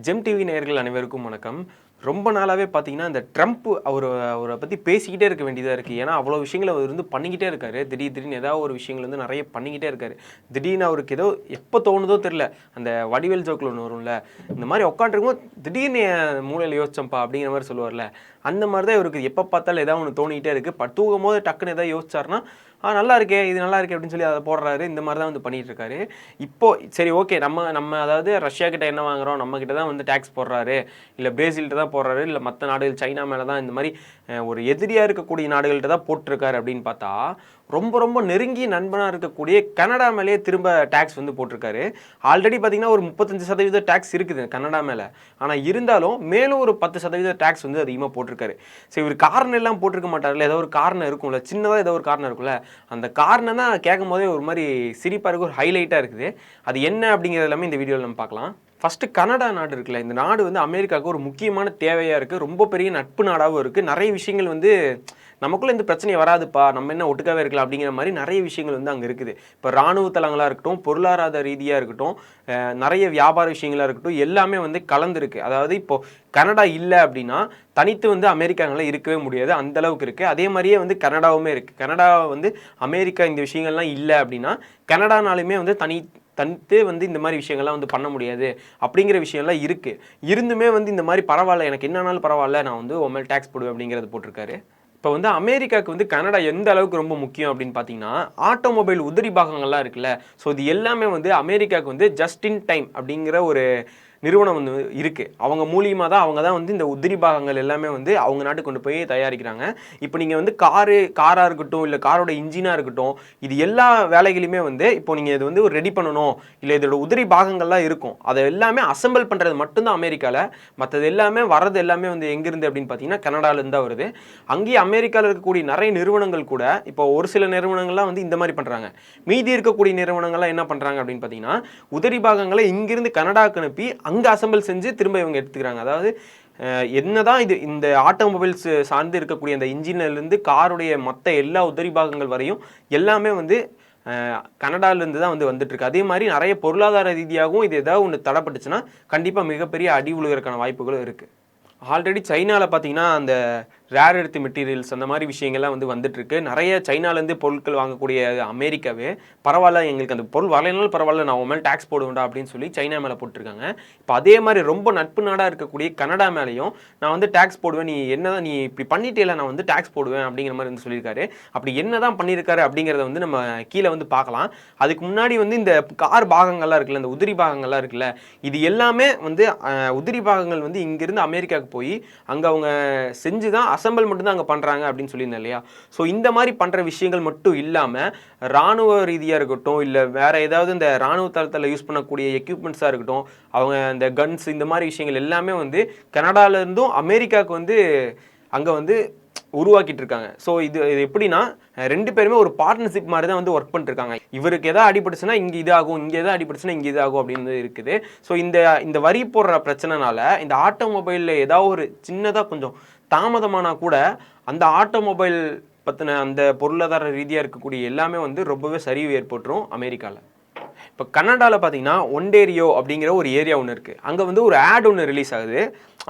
GeM TV நேயர்கள் அனைவருக்கும் வணக்கம். ரொம்ப நாளாவே பார்த்தீங்கன்னா, இந்த ட்ரம்ப் அவர பத்தி பேசிக்கிட்டே இருக்க வேண்டியதா இருக்கு. ஏன்னா, அவ்வளோ விஷயங்கள அவர் வந்து பண்ணிக்கிட்டே இருக்காரு. திடீர்னு ஏதாவது ஒரு விஷயங்கள் வந்து நெறைய பண்ணிக்கிட்டே இருக்காரு. திடீர்னு அவருக்கு ஏதோ எப்போ தோணுதோ தெரியல. அந்த வடிவேல் ஜோக்ல ஒண்ணு வரும்ல, இந்த மாரி உட்காந்துருக்கும்போது திடீர்னு என் மூளையில யோசிச்சேன்ப்பா அப்படிங்கிற மாரி சொல்லுவார்ல. அந்த மாரி தான் இவருக்கு எப்போ பார்த்தாலும் ஏதாவது ஒண்ணு தோணிக்கிட்டே இருக்கு. தூங்கும்போது டக்குன்னு ஏதாவது யோசிச்சாருன்னா, நல்லா இருக்கே, இது நல்லா இருக்கே அப்படின்னு சொல்லி அத போடுறாரு. இந்த மாரி தான் வந்து பண்ணிட்டு இருக்காரு. இப்போ சரி ஓகே, நம்ம அதாவது ரஷ்யா கிட்ட என்ன வாங்குறோம், நம்ம கிட்ட தான் வந்து டாக்ஸ் போடுறாரு. இல்ல பிரேசில்கிட்ட தான் போடுறாரு, இல்ல மத்த நாடுகள் சைனா மேல தான் இந்த மாரி ஒரு எதிரியா இருக்கக்கூடிய நாடுகள்ட்ட தான் போட்டிருக்காரு அப்படின்னு பார்த்தா, ரொம்ப ரொம்ப நெருங்கிய நண்பனா இருக்கக்கூடிய கனடா மேலேயே திரும்ப டாக்ஸ் வந்து போட்டிருக்காரு. ஆல்ரெடி பார்த்தீங்கன்னா ஒரு 35% டாக்ஸ் இருக்குது கனடா மேல. ஆனா இருந்தாலும் மேலும் ஒரு 10% டாக்ஸ் வந்து அதிகமா போட்டிருக்காரு. சரி, இவரு காரணம் எல்லாம் போட்டிருக்க மாட்டார்ல, ஏதோ ஒரு காரணம் இருக்கும்ல, சின்னதா ஏதோ ஒரு காரணம் இருக்கும்ல. அந்த காரணம் தான் கேட்கும்போதே ஒரு மாரி சிரிப்பா இருக்கு, ஒரு ஹைலைட்டா இருக்குது. அது என்ன அப்படிங்கிறது எல்லாமே இந்த வீடியோல நம்ம பார்க்கலாம். ஃபர்ஸ்ட் கனடா நாடு இருக்குல்ல, இந்த நாடு வந்து அமெரிக்காவுக்கு ஒரு முக்கியமான தேவையா இருக்கு. ரொம்ப பெரிய நட்பு நாடாவும் இருக்கு. நிறைய விஷயங்கள் வந்து நமக்குள்ள இந்த பிரச்சனை வராதுப்பா, நம்ம என்ன ஒட்டுக்காவே இருக்கலாம் அப்படிங்கிற மாதிரி நிறைய விஷயங்கள் வந்து அங்கே இருக்குது. இப்போ ராணுவ தளங்களாக இருக்கட்டும், பொருளாதார ரீதியாக இருக்கட்டும், நிறைய வியாபார விஷயங்களாக இருக்கட்டும், எல்லாமே வந்து கலந்துருக்கு. அதாவது இப்போ கனடா இல்லை அப்படின்னா தனித்து வந்து அமெரிக்காங்களாம் இருக்கவே முடியாது, அந்த அளவுக்கு இருக்குது. அதே மாதிரியே வந்து கனடாவுமே இருக்குது. கனடா வந்து அமெரிக்கா இந்த விஷயங்கள்லாம் இல்லை அப்படின்னா கனடானாலுமே வந்து தனித்தே வந்து இந்த மாதிரி விஷயங்கள்லாம் வந்து பண்ண முடியாது அப்படிங்கிற விஷயம்லாம் இருக்குது. இருந்துமே வந்து இந்த மாதிரி பரவாயில்ல, எனக்கு என்னன்னாலும் பரவாயில்ல, நான் வந்து உன் மேல் டேக்ஸ் போடுவேன் அப்படிங்கிறது போட்டிருக்காரு. இப்போ வந்து அமெரிக்காவுக்கு வந்து கனடா எந்த அளவுக்கு ரொம்ப முக்கியம் அப்படின்னு பார்த்தீங்கன்னா, ஆட்டோமொபைல் உதிரி பாகங்கள்லாம் இருக்குல்ல, ஸோ இது எல்லாமே வந்து அமெரிக்காவுக்கு வந்து ஜஸ்ட் இன் டைம் அப்படிங்கிற ஒரு நிறுவனம் வந்து இருக்குது. அவங்க மூலியமாக தான் அவங்க தான் வந்து இந்த உதிரி பாகங்கள் எல்லாமே வந்து அவங்க நாட்டுக்கு கொண்டு போய் தயாரிக்கிறாங்க. இப்போ நீங்கள் வந்து காராக இருக்கட்டும், இல்லை காரோட இன்ஜினாக இருக்கட்டும், இது எல்லா வேலைகளையுமே வந்து இப்போ நீங்கள் இது வந்து ஒரு ரெடி பண்ணணும், இல்லை இதோட உதிரி பாகங்கள்லாம் இருக்கும், அதை எல்லாமே அசம்பிள் பண்ணுறது மட்டும்தான் அமெரிக்காவில். மற்றது எல்லாமே வர்றது எல்லாமே வந்து எங்கேருந்து அப்படின்னு பார்த்தீங்கன்னா கனடாலேருந்து தான் வருது. அங்கேயே அமெரிக்காவில் இருக்கக்கூடிய நிறைய நிறுவனங்கள் கூட இப்போ ஒரு சில நிறுவனங்கள்லாம் வந்து இந்த மாதிரி பண்ணுறாங்க. மீதி இருக்கக்கூடிய நிறுவனங்கள்லாம் என்ன பண்ணுறாங்க அப்படின்னு பார்த்தீங்கன்னா, உதிரி பாகங்களை இங்கிருந்து கனடாவுக்கு அனுப்பி அங்கே அசம்பிள் செஞ்சு திரும்ப இவங்க எடுத்துக்கிறாங்க. அதாவது என்னதான் இது இந்த ஆட்டோமொபைல்ஸ் சார்ந்து இருக்கக்கூடிய அந்த இன்ஜின்லேருந்து காருடைய மற்ற எல்லா உதிரி பாகங்கள் வரையும் எல்லாமே வந்து கனடாலேருந்து தான் வந்து வந்துட்டு இருக்கு. அதே மாதிரி நிறைய பொருளாதார ரீதியாகவும் இது ஏதாவது ஒன்று தடைப்பட்டுச்சுன்னா கண்டிப்பாக மிகப்பெரிய அடி விழுகிறதுக்கான வாய்ப்புகளும் இருக்குது. ஆல்ரெடி சைனாவில் பார்த்தீங்கன்னா அந்த ரேர் எர்த் மெட்டீரியல்ஸ் அந்த மாதிரி விஷயங்கள்லாம் வந்து வந்துட்டுருக்கு. நிறைய சைனாலேருந்து பொருட்கள் வாங்கக்கூடிய அமெரிக்காவே பரவாயில்ல, எங்களுக்கு அந்த பொருள் வரலைனாலும் பரவாயில்ல, நான் உன் மேலே டேக்ஸ் போடுவேன்டா அப்படின்னு சொல்லி சைனா மேலே போட்டிருக்காங்க. இப்போ அதே மாதிரி ரொம்ப நட்பு நாடாக இருக்கக்கூடிய கனடா மேலேயும் நான் வந்து டேக்ஸ் போடுவேன், நீ இப்படி பண்ணிட்டே நான் வந்து டேக்ஸ் போடுவேன் அப்படிங்கிற மாதிரி வந்து சொல்லியிருக்காரு. அப்படி என்ன தான் பண்ணியிருக்காரு அப்படிங்கிறத வந்து நம்ம கீழே வந்து பார்க்கலாம். அதுக்கு முன்னாடி வந்து இந்த கார் பாகங்கள்லாம் இருக்குல்ல, இந்த உதிரி பாகங்கள்லாம் இருக்குல்ல, இது எல்லாமே வந்து உதிரி பாகங்கள் வந்து இங்கிருந்து அமெரிக்காவுக்கு போய் அங்கே அவங்க செஞ்சு தான் அசம்பிள் மட்டும் தான் அங்கே பண்ணுறாங்க அப்படின்னு சொல்லியிருந்தேன் இல்லையா. ஸோ இந்த மாதிரி பண்ணுற விஷயங்கள் மட்டும் இல்லாமல் ராணுவ ரீதியாக இருக்கட்டும், இல்லை வேறு ஏதாவது இந்த ராணுவ தளத்தில் யூஸ் பண்ணக்கூடிய எக்யூப்மெண்ட்ஸாக இருக்கட்டும், அவங்க இந்த கன்ஸ் இந்த மாதிரி விஷயங்கள் எல்லாமே வந்து கனடாலேருந்தும் அமெரிக்காவுக்கு வந்து அங்கே வந்து உருவாக்கிட்டு இருக்காங்க. ஸோ இது எப்படின்னா ரெண்டு பேருமே ஒரு பார்ட்னர்ஷிப் மாதிரி தான் வந்து ஒர்க் பண்ணிருக்காங்க. இவருக்கு எதாவது அடிபட்டுச்சுன்னா இங்கே இதாகும், இங்கே எதாவது அடிபட்டுச்சுன்னா இங்கே இதாகும் அப்படின்னு இருக்குது. ஸோ இந்த வரி போடுற பிரச்சனைனால இந்த ஆட்டோமொபைலில் ஏதாவது ஒரு சின்னதாக கொஞ்சம் தாமதமானா கூட அந்த ஆட்டோமொபைல் பற்றின அந்த பொருளாதார ரீதியாக இருக்கக்கூடிய எல்லாமே வந்து ரொம்பவே சரிவு ஏற்பட்டுரும் அமெரிக்காவில். இப்போ கனடாவில் பார்த்தீங்கன்னா ஒன்டேரியோ அப்படிங்கிற ஒரு ஏரியா ஒன்று இருக்குது. அங்கே வந்து ஒரு ஆட் ஒன்று ரிலீஸ் ஆகுது.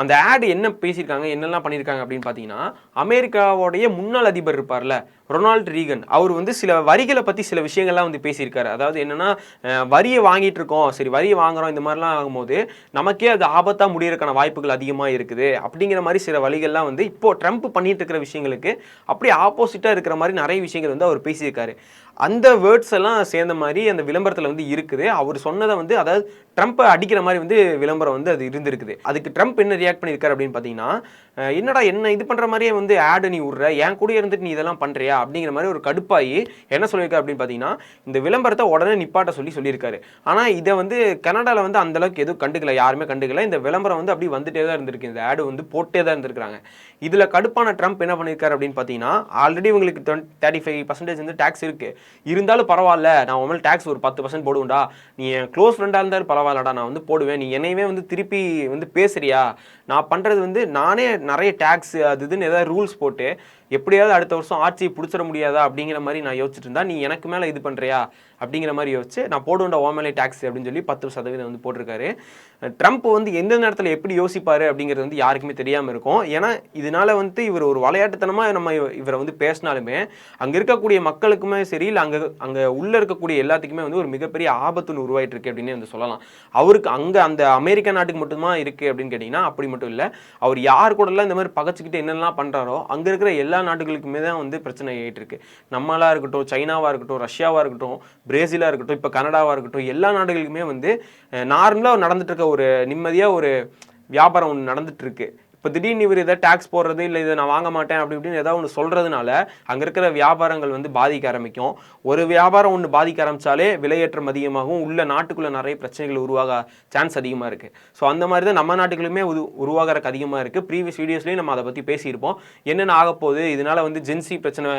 அந்த ஆட் என்ன பேசியிருக்காங்க, என்னெல்லாம் பண்ணியிருக்காங்க அப்படின்னு பார்த்தீங்கன்னா, அமெரிக்காவோடைய முன்னாள் அதிபர் இருப்பார்ல ரொனால்ட் ரீகன், அவர் வந்து சில வரிகளை பற்றி சில விஷயங்கள்லாம் வந்து பேசியிருக்காரு. அதாவது என்னென்னா, வரியை வாங்கிட்டு இருக்கோம், சரி வரியை வாங்குகிறோம், இந்த மாதிரிலாம் ஆகும்போது நமக்கே அது ஆபத்தாக முடியறதுக்கான வாய்ப்புகள் அதிகமாக இருக்குது அப்படிங்கிற மாதிரி சில வழிகள்லாம் வந்து இப்போது ட்ரம்ப் பண்ணிட்டு இருக்கிற விஷயங்களுக்கு அப்படியே ஆப்போசிட்டாக இருக்கிற மாதிரி நிறைய விஷயங்கள் வந்து அவர் பேசியிருக்காரு. அந்த வேர்ட்ஸ் எல்லாம் சேர்ந்த மாதிரி அந்த விளம்பரத்தில் வந்து இருக்குது. அவர் சொன்னதை வந்து அதாவது ட்ரம்ப்பை அடிக்கிற மாதிரி வந்து விளம்பரம் வந்து அது இருந்திருக்குது. அதுக்கு ட்ரம்ப் என்ன ரியாக்ட் பண்ணியிருக்காரு அப்படின்னு பார்த்தீங்கன்னா, என்னடா என்ன இது பண்ணுற மாதிரியே வந்து ஆடு நீ விட்ற, என் கூட இருந்துட்டு நீ இதெல்லாம் பண்ணுறியா அப்படிங்கிற மாதிரி ஒரு கடுப்பாகி என்ன சொல்லியிருக்காரு அப்படின்னு பார்த்தீங்கன்னா, இந்த விளம்பரத்தை உடனே நிப்பாட்ட சொல்லியிருக்காரு. ஆனால் இதை வந்து கனடாவில் வந்து அந்தளவுக்கு எதுவும் கண்டுக்கல, யாருமே கண்டுக்கல. இந்த விளம்பரம் வந்து அப்படி வந்துட்டே தான் இருந்திருக்கு, இந்த ஆடு வந்து போட்டே தான் இருந்திருக்காங்க. இதில் கடுப்பான ட்ரம்ப் என்ன பண்ணியிருக்காரு அப்படின்னு பார்த்தீங்கன்னா, ஆல்ரெடி உங்களுக்கு 35% வந்து டேக்ஸ் இருக்குது, இருந்தாலும் பரவாயில்ல, நான் உன் மேலே டேக்ஸ் ஒரு 10% போடுவேன்டா, நீ என் க்ளோஸ் ஃப்ரெண்டாக இருந்தாலும் பரவாயில்லடா, நான் வந்து போடுவேன், நீ என்னையவே வந்து திருப்பி வந்து பேசுறியா, நான் பண்ணுறது வந்து நானே நிறைய டேக்ஸ் அது இதுன்னு ஏதாவது ரூல்ஸ் போட்டு எப்படியாவது அடுத்த வருஷம் ஆட்சியை பிடிச்சிட முடியாதா அப்படிங்கிற மாதிரி நான் யோசிச்சுட்டு இருந்தா, நீ எனக்கு மேலே இது பண்ணுறியா அப்படிங்கிற மாதிரி யோசிச்சு நான் போடுவேன்டா ஓ மேலே டேக்ஸ் அப்படின்னு சொல்லி 10% வந்து போட்டிருக்காரு. ட்ரம்ப் வந்து எந்த நேரத்தில் எப்படி யோசிப்பாரு அப்படிங்கிறது வந்து யாருக்குமே தெரியாமல் இருக்கும். ஏன்னா இதனால வந்து இவர் ஒரு விளையாட்டுத்தனமாக நம்ம இவரை வந்து பேசினாலுமே அங்கே இருக்கக்கூடிய மக்களுக்குமே சரி, இல்லை அங்கே உள்ளே இருக்கக்கூடிய எல்லாத்துக்குமே வந்து ஒரு மிகப்பெரிய ஆபத்துன்னு உருவாயிட்டு இருக்கு அப்படின்னு வந்து சொல்லலாம். அவருக்கு அங்கே அந்த அமெரிக்கா நாட்டுக்கு மட்டும்தான் இருக்குது அப்படின்னு கேட்டிங்கன்னா அப்படி மட்டும் இல்லை. அவர் யார் கூடலாம் இந்த மாதிரி பகச்சிக்கிட்டு என்னெல்லாம் பண்ணுறாரோ அங்கே இருக்கிற எல்லா நாடுகளுக்குமே தான் வந்து பிரச்சனை ஆகிட்டு இருக்கு. நம்மளாக இருக்கட்டும், சைனாவாக இருக்கட்டும், ரஷ்யாவாக இருக்கட்டும், பிரேசிலாக இருக்கட்டும், இப்போ கனடாவாக இருக்கட்டும், எல்லா நாடுகளுக்குமே வந்து நார்மலாக நடந்துட்டு இருக்க ஒரு நிம்மதியாக ஒரு வியாபாரம் ஒன்று நடந்துட்டு இருக்கு. இப்போ திடீர்னு இவர் இதை டேக்ஸ் போடுறது, இல்லை இதை நான் வாங்க மாட்டேன் அப்படி இப்படின்னு ஏதாவது ஒன்று சொல்கிறதுனால அங்கே இருக்கிற வியாபாரங்கள் வந்து பாதிக்க ஆரம்பிக்கும். ஒரு வியாபாரம் ஒன்று பாதிக்க ஆரம்பித்தாலே விலையேற்றம் அதிகமாகவும் உள்ள நாட்டுக்குள்ளே நிறைய பிரச்சனைகள் உருவாக சான்ஸ் அதிகமாக இருக்குது. ஸோ அந்த மாதிரி தான் நம்ம நாட்டுகளுமே உருவாகிறதுக்கு அதிகமாக இருக்குது. ப்ரீவியஸ் வீடியோஸ்லேயும் நம்ம அதை பற்றி பேசியிருப்போம். என்னென்ன ஆகப்போகுது, இதனால் வந்து ஜென்சி பிரச்சனை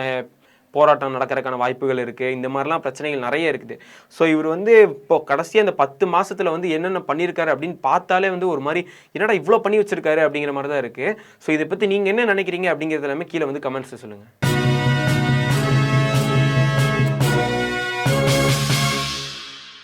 போராட்டம் நடக்கிறதுக்கான வாய்ப்புகள் இருக்குது. இந்த மாதிரிலாம் பிரச்சனைகள் நிறைய இருக்குது. ஸோ இவர் வந்து இப்போ கடைசியாக இந்த 10 மாதத்தில் வந்து என்னென்ன பண்ணியிருக்காரு அப்படின்னு பார்த்தாலே வந்து ஒரு மாதிரி என்னடா இவ்வளோ பண்ணி வச்சிருக்காரு அப்படிங்கிற மாதிரி தான் இருக்குது. ஸோ இதை பற்றி நீங்கள் என்ன நினைக்கிறீங்க அப்படிங்கிறது எல்லாமே கீழே வந்து கமெண்ட்ஸில் சொல்லுங்கள்.